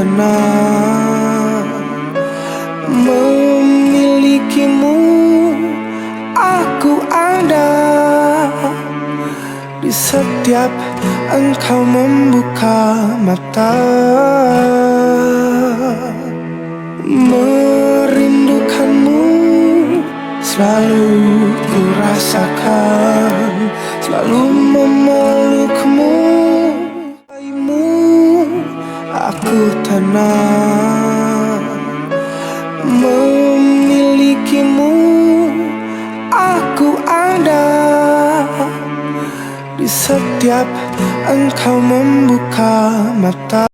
tenang memilikimu. Aku ada di setiap engkau membuka mata. Merindukanmu selalu ku rasakan, selalu memelukmu. Aku tenang memilikimu. Aku ada di setiap engkau membuka mata.